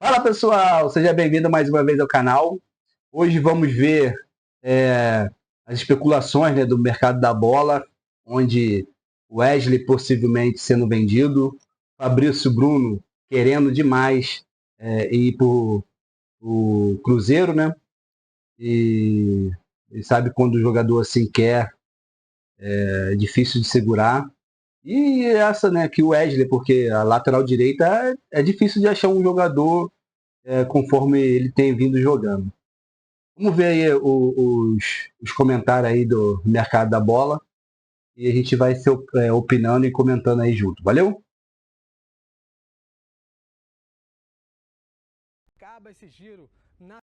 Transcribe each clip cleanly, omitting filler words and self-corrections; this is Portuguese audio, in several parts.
Fala pessoal, seja bem-vindo mais uma vez ao canal. Hoje vamos ver as especulações, né, do mercado da bola, onde Wesley possivelmente sendo vendido, Fabrício Bruno querendo demais ir para o Cruzeiro, né? E sabe quando o jogador assim quer, é difícil de segurar. E essa, né, que o Wesley, porque a lateral direita é difícil de achar um jogador conforme ele tem vindo jogando. Vamos ver aí os comentários aí do mercado da bola e a gente vai se opinando e comentando aí junto. Valeu? Acaba esse giro na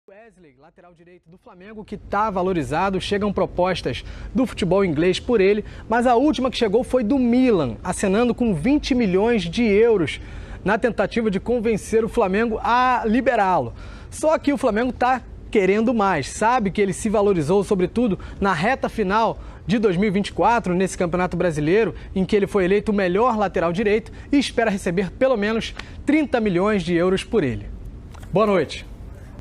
Wesley, lateral direito do Flamengo, que está valorizado. Chegam propostas do futebol inglês por ele, mas a última que chegou foi do Milan, acenando com 20 milhões de euros na tentativa de convencer o Flamengo a liberá-lo. Só que o Flamengo está querendo mais, sabe que ele se valorizou, sobretudo na reta final de 2024, nesse Campeonato Brasileiro, em que ele foi eleito o melhor lateral direito e espera receber pelo menos 30 milhões de euros por ele. Boa noite.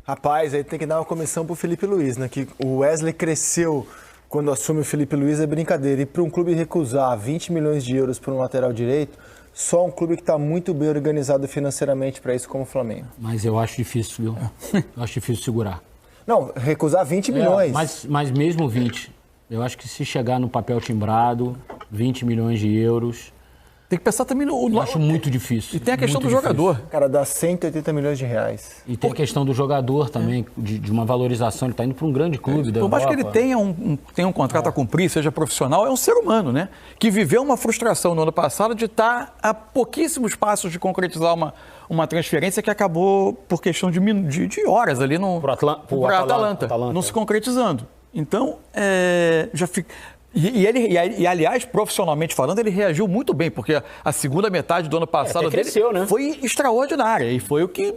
Rapaz, aí tem que dar uma comissão pro Felipe Luiz, né? Que o Wesley cresceu quando assume o Felipe Luiz, é brincadeira. E para um clube recusar 20 milhões de euros por um lateral direito, só um clube que está muito bem organizado financeiramente para isso, como o Flamengo. Mas eu acho difícil, viu? Eu acho difícil segurar. Não, recusar 20 milhões. Mas mesmo 20, eu acho que se chegar no papel timbrado, 20 milhões de euros... Tem que pensar também no... Eu acho muito difícil. E tem a questão do jogador. Cara, dá 180 milhões de reais. E tem a questão do jogador também, de uma valorização. Ele está indo para um grande clube da Por mais Europa. que ele tenha um contrato a cumprir, seja profissional, é um ser humano, né? Que viveu uma frustração no ano passado de estar a pouquíssimos passos de concretizar uma transferência que acabou por questão de horas ali no Atalanta, não se concretizando. Então, já fica... E, aliás, profissionalmente falando, ele reagiu muito bem, porque a segunda metade do ano passado cresceu, né? Foi extraordinária e foi o que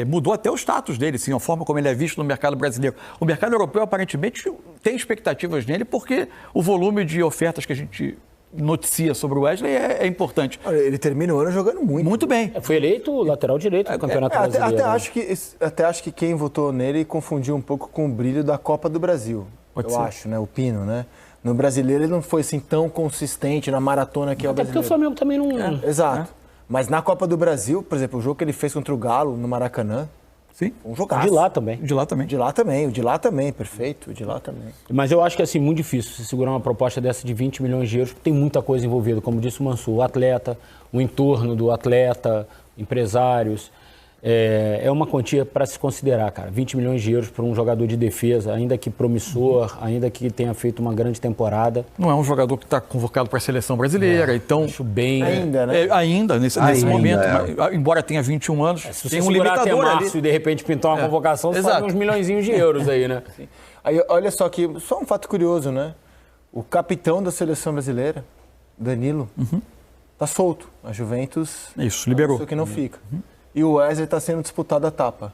mudou até o status dele, sim, a forma como ele é visto no mercado brasileiro. O mercado europeu, aparentemente, tem expectativas nele, porque o volume de ofertas que a gente noticia sobre o Wesley é importante. Olha, ele termina o ano jogando muito bem. Foi eleito lateral direito do Campeonato Brasileiro. Até acho que quem votou nele confundiu um pouco com o brilho da Copa do Brasil. Pode ser. Acho, né? O Pino, né? No brasileiro ele não foi assim tão consistente na maratona que é o brasileiro. Porque o Flamengo também não... Exato. Mas na Copa do Brasil, por exemplo, o jogo que ele fez contra o Galo no Maracanã, sim, um jogaço. De lá também. O de lá também, perfeito, o de lá também. Mas eu acho que assim, muito difícil se segurar uma proposta dessa de 20 milhões de euros, porque tem muita coisa envolvida, como disse o Mansur, o atleta, o entorno do atleta, empresários. É uma quantia para se considerar, cara. 20 milhões de euros para um jogador de defesa, ainda que promissor, ainda que tenha feito uma grande temporada. Não é um jogador que está convocado para a seleção brasileira, então... Acho bem... Ainda, né? Nesse momento, embora tenha 21 anos, se tem você um limitador até março ali. E de repente pintar uma convocação, você faz uns milhõezinhos de euros aí, né? Aí, olha só que, só um fato curioso, né? O capitão da seleção brasileira, Danilo, tá solto. A Juventus... Isso, liberou. Que não fica. E o Wesley está sendo disputado a tapa.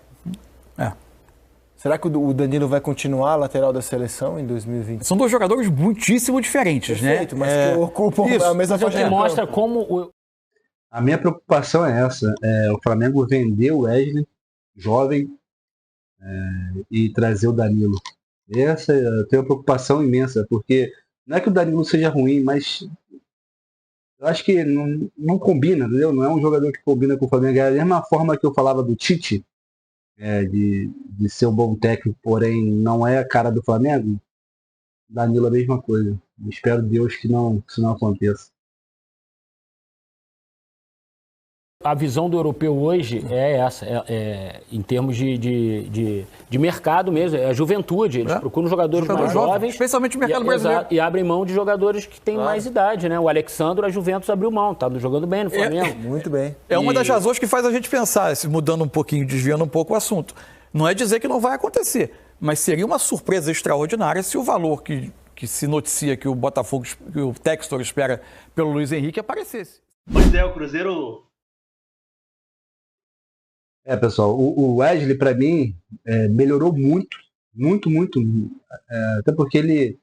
Será que o Danilo vai continuar lateral da seleção em 2020? São dois jogadores muitíssimo diferentes, perfeito, né? Mas que ocupam a mesma faixa de campo. Mostra como... A minha preocupação é essa. O Flamengo vender o Wesley, jovem, e trazer o Danilo. Essa eu tenho uma preocupação imensa, porque não é que o Danilo seja ruim, mas... Eu acho que não combina, entendeu? Não é um jogador que combina com o Flamengo. É a mesma forma que eu falava do Tite, de ser um bom técnico, porém não é a cara do Flamengo. Danilo é a mesma coisa. Espero Deus que isso não aconteça. A visão do europeu hoje é essa, em termos de mercado mesmo, é a juventude. Eles procuram jogadores mais jovens. Especialmente no mercado brasileiro. E abrem mão de jogadores que têm mais idade, né? O Alexandre, a Juventus abriu mão, está jogando bem no Flamengo. Muito bem. É uma das razões que faz a gente pensar, mudando um pouquinho, desviando um pouco o assunto. Não é dizer que não vai acontecer, mas seria uma surpresa extraordinária se o valor que se noticia que o Botafogo, que o Textor espera pelo Luiz Henrique aparecesse. Pois é, o Cruzeiro... Pessoal, o Wesley, para mim, melhorou muito. Até porque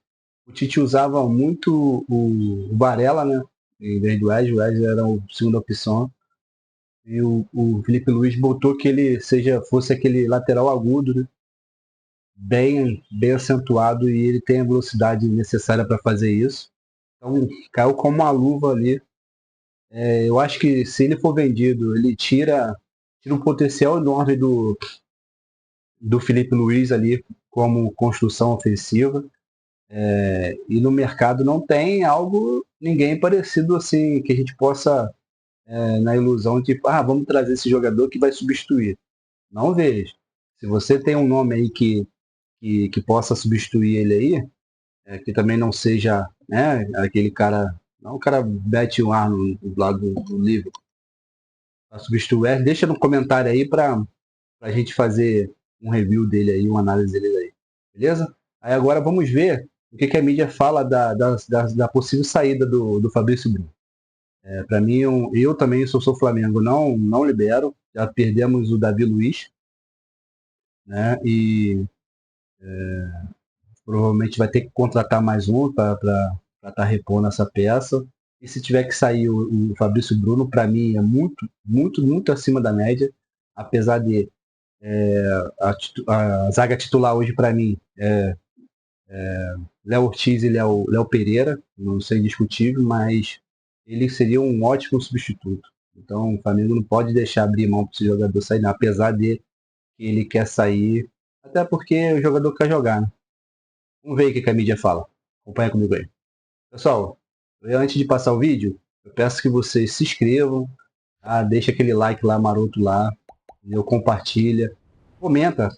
o Tite usava muito o Varela, né? Em vez do Wesley, o Wesley era a segunda opção. E o Felipe Luiz botou que ele fosse aquele lateral agudo, né? Bem acentuado, e ele tem a velocidade necessária para fazer isso. Então caiu como uma luva ali. Eu acho que se ele for vendido, ele tira um potencial enorme do Felipe Luiz ali como construção ofensiva. E no mercado não tem ninguém parecido assim, que a gente possa, na ilusão de, vamos trazer esse jogador que vai substituir. Não vejo. Se você tem um nome aí que possa substituir ele aí, que também não seja, né, aquele cara, não o cara Bete o Arno do lado do livro, para substituir, deixa no comentário aí para a gente fazer um review dele aí, uma análise dele aí. Beleza? Aí agora vamos ver o que a mídia fala da possível saída do Fabrício Bruno. Para mim, eu também sou Flamengo, não libero. Já perdemos o Davi Luiz, né? E provavelmente vai ter que contratar mais um para estar repondo essa peça. E se tiver que sair o Fabrício Bruno, para mim é muito acima da média, apesar de a zaga titular hoje para mim Léo Ortiz e Léo Pereira, não sei discutível, mas ele seria um ótimo substituto. Então o Flamengo não pode deixar abrir mão para esse jogador sair, não, apesar de que ele quer sair, até porque o jogador quer jogar, né? Vamos ver o que a mídia fala. Acompanha comigo aí. Pessoal, antes de passar o vídeo, eu peço que vocês se inscrevam, deixa aquele like lá maroto lá, compartilha. Comenta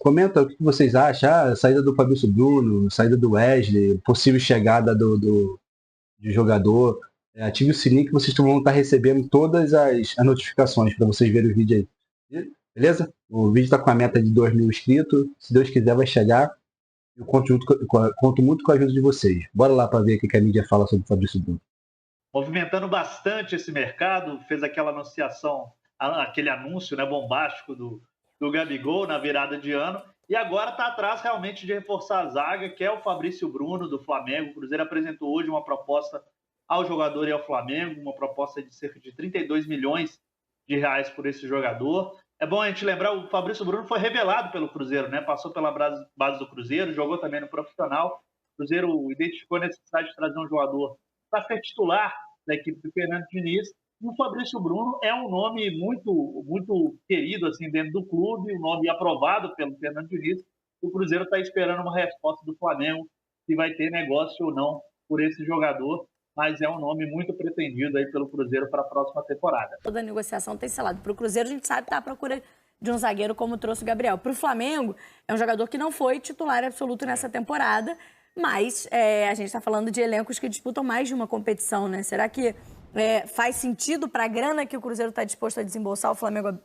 o que vocês acham. Saída do Fabrício Bruno, saída do Wesley, possível chegada de jogador. Ative o sininho que vocês vão estar recebendo todas as notificações para vocês verem o vídeo aí. Beleza? O vídeo está com a meta de 2.000 inscritos. Se Deus quiser, vai chegar. Eu conto muito com a ajuda de vocês. Bora lá para ver o que a mídia fala sobre o Fabrício Bruno. Movimentando bastante esse mercado, fez aquela anunciação, aquele anúncio, né, bombástico do Gabigol na virada de ano, e agora está atrás realmente de reforçar a zaga, que é o Fabrício Bruno do Flamengo. O Cruzeiro apresentou hoje uma proposta ao jogador e ao Flamengo, uma proposta de cerca de 32 milhões de reais por esse jogador. É bom a gente lembrar, o Fabrício Bruno foi revelado pelo Cruzeiro, né? Passou pela base do Cruzeiro, jogou também no profissional. O Cruzeiro identificou a necessidade de trazer um jogador para ser titular da equipe do Fernando Diniz. E o Fabrício Bruno é um nome muito querido assim, dentro do clube, um nome aprovado pelo Fernando Diniz. O Cruzeiro está esperando uma resposta do Flamengo se vai ter negócio ou não por esse jogador, mas é um nome muito pretendido aí pelo Cruzeiro para a próxima temporada. Toda a negociação tem selado. Para o Cruzeiro, a gente sabe que está à procura de um zagueiro como trouxe o Gabriel. Para o Flamengo, é um jogador que não foi titular absoluto nessa temporada, mas a gente está falando de elencos que disputam mais de uma competição, né? Será que faz sentido para a grana que o Cruzeiro está disposto a desembolsar o Flamengo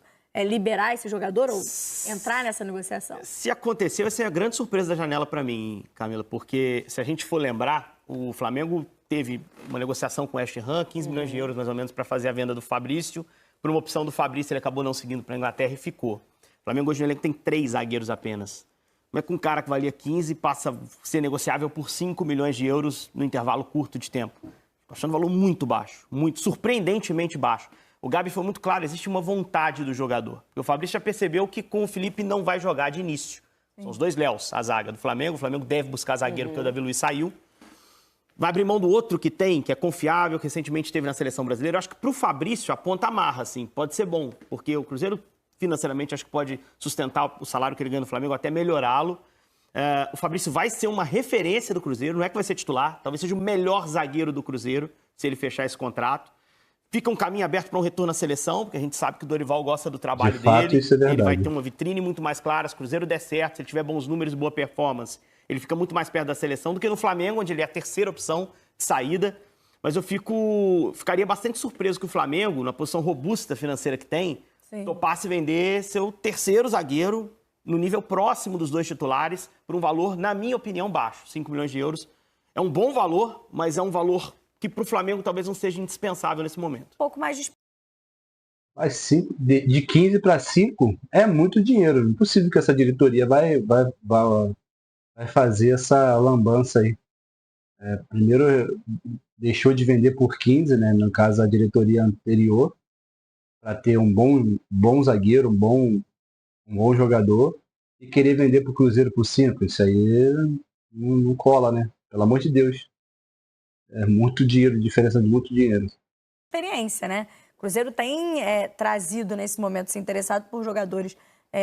liberar esse jogador ou entrar nessa negociação? Se aconteceu, essa é a grande surpresa da janela para mim, Camila, porque se a gente for lembrar, o Flamengo teve uma negociação com o West Ham, 15 milhões de euros mais ou menos para fazer a venda do Fabrício. Por uma opção do Fabrício, ele acabou não seguindo para a Inglaterra e ficou. O Flamengo hoje no elenco tem 3 zagueiros apenas. Como é que um cara que valia 15 passa a ser negociável por 5 milhões de euros no intervalo curto de tempo? Estou achando o valor muito baixo, muito surpreendentemente baixo. O Gabi foi muito claro, existe uma vontade do jogador. Porque o Fabrício já percebeu que com o Felipe não vai jogar de início. São os 2 Léos, a zaga do Flamengo. O Flamengo deve buscar zagueiro porque o Davi Luiz saiu. Vai abrir mão do outro que tem, que é confiável, que recentemente esteve na seleção brasileira. Eu acho que para o Fabrício a ponta amarra, assim, pode ser bom. Porque o Cruzeiro financeiramente acho que pode sustentar o salário que ele ganha no Flamengo, até melhorá-lo. O Fabrício vai ser uma referência do Cruzeiro, não é que vai ser titular, talvez seja o melhor zagueiro do Cruzeiro, se ele fechar esse contrato. Fica um caminho aberto para um retorno à seleção, porque a gente sabe que o Dorival gosta do trabalho dele. Isso é verdade. Ele vai ter uma vitrine muito mais clara, se o Cruzeiro der certo, se ele tiver bons números e boa performance, ele fica muito mais perto da seleção do que no Flamengo, onde ele é a terceira opção de saída. Mas eu ficaria bastante surpreso que o Flamengo, na posição robusta financeira que tem, topasse vender seu terceiro zagueiro no nível próximo dos 2 titulares, por um valor, na minha opinião, baixo, 5 milhões de euros. É um bom valor, mas é um valor que para o Flamengo talvez não seja indispensável nesse momento. Um pouco mais de... Mas de 15 para 5 é muito dinheiro. Não é possível que essa diretoria vai fazer essa lambança aí. Primeiro deixou de vender por 15, né, no caso a diretoria anterior, para ter um bom zagueiro, um bom jogador, e querer vender pro Cruzeiro por 5. Isso aí não cola, né? Pelo amor de Deus. É muito dinheiro, diferença de muito dinheiro. Experiência, né? O Cruzeiro tem trazido nesse momento, se interessado por jogadores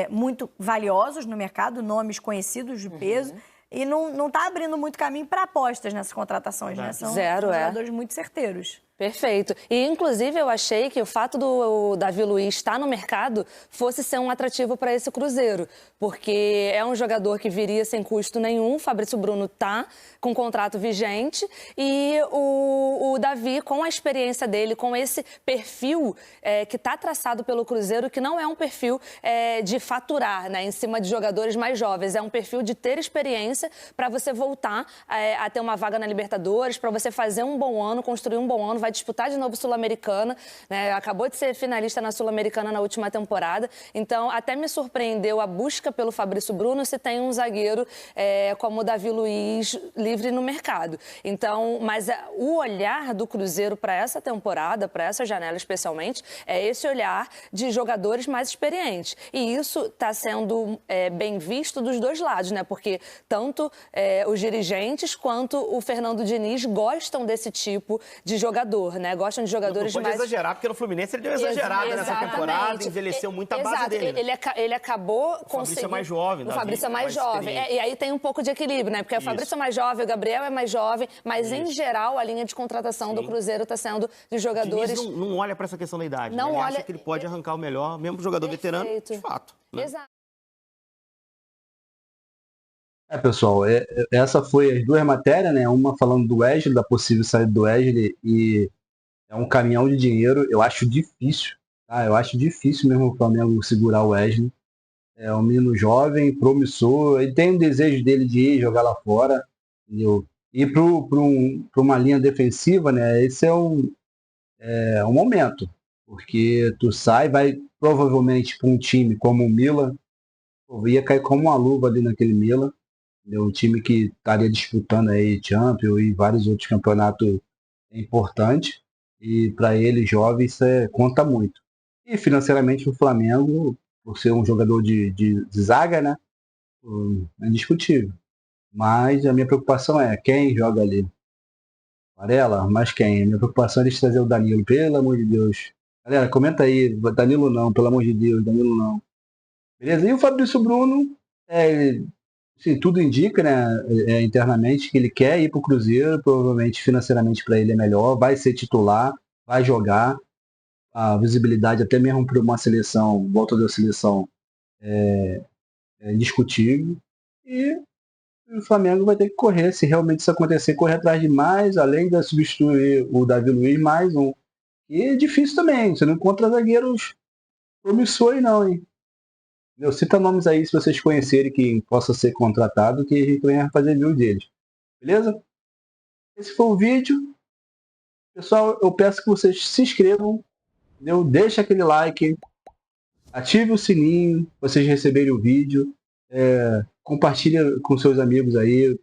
muito valiosos no mercado, nomes conhecidos de peso, e não está abrindo muito caminho para apostas nessas contratações, né? São jogadores muito certeiros. Perfeito. E, inclusive, eu achei que o fato do Davi Luiz estar no mercado fosse ser um atrativo para esse Cruzeiro, porque é um jogador que viria sem custo nenhum, o Fabrício Bruno está com contrato vigente, e o Davi, com a experiência dele, com esse perfil que está traçado pelo Cruzeiro, que não é um perfil de faturar, né, em cima de jogadores mais jovens, é um perfil de ter experiência para você voltar a ter uma vaga na Libertadores, para você fazer um bom ano, construir um bom ano, vai disputar de novo Sul-Americana, né? Acabou de ser finalista na Sul-Americana na última temporada, então até me surpreendeu a busca pelo Fabrício Bruno se tem um zagueiro como o Davi Luiz livre no mercado. Então, mas o olhar do Cruzeiro para essa temporada, para essa janela especialmente, é esse olhar de jogadores mais experientes. E isso está sendo bem visto dos dois lados, né? Porque tanto os dirigentes quanto o Fernando Diniz gostam desse tipo de jogador. Né? Gostam de jogadores não pode mais... exagerar, porque no Fluminense ele deu exagerada nessa temporada, envelheceu muito a base dele. Né? Ele acabou conseguindo... O Fabrício é mais jovem. O Fabrício é mais jovem. E aí tem um pouco de equilíbrio, né? Porque o Fabrício é mais jovem, o Gabriel é mais jovem, mas em geral a linha de contratação do Cruzeiro está sendo de jogadores... O Diniz não olha para essa questão da idade. Não Ele olha... acha que ele pode arrancar o melhor, mesmo jogador veterano, de fato. Né? Exato. Pessoal, essa foi as duas matérias, né? Uma falando do Wesley, da possível saída do Wesley, e é um caminhão de dinheiro. Eu acho difícil, tá? Eu acho difícil mesmo o Flamengo segurar o Wesley. É um menino jovem, promissor, ele tem o desejo dele de ir jogar lá fora, entendeu? E para uma linha defensiva, né? Esse é um momento, porque tu vai provavelmente para um time como o Milan, ia cair como uma luva ali naquele Milan. Um time que estaria disputando aí Champions e vários outros campeonatos importantes. E para ele, jovem, isso conta muito. E financeiramente o Flamengo, por ser um jogador de zaga, né? É indiscutível. Mas a minha preocupação é quem joga ali. Varela, mas quem? A minha preocupação é de trazer o Danilo, pelo amor de Deus. Galera, comenta aí, Danilo não, pelo amor de Deus, Danilo não. Beleza? E o Fabrício Bruno, assim, tudo indica, né, internamente, que ele quer ir para o Cruzeiro, provavelmente financeiramente para ele é melhor, vai ser titular, vai jogar, a visibilidade até mesmo para uma seleção, volta da seleção, é indiscutível, e o Flamengo vai ter que correr, se realmente isso acontecer, correr atrás de mais, além de substituir o Davi Luiz, mais um. E é difícil também, você não encontra zagueiros promissores não, hein? Cita nomes aí, se vocês conhecerem, que possa ser contratado, que a gente vai fazer vídeo deles. Beleza? Esse foi o vídeo. Pessoal, eu peço que vocês se inscrevam, entendeu? Deixa aquele like, ative o sininho, para vocês receberem o vídeo. Compartilha com seus amigos aí.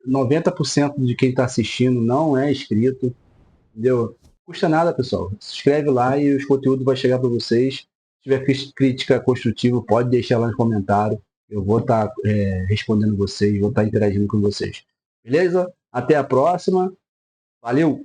90% de quem está assistindo não é inscrito. Entendeu? Não custa nada, pessoal. Se inscreve lá e os conteúdos vão chegar para vocês. Se tiver crítica construtiva, pode deixar lá no comentário. Eu vou estar respondendo vocês, vou estar interagindo com vocês. Beleza? Até a próxima. Valeu!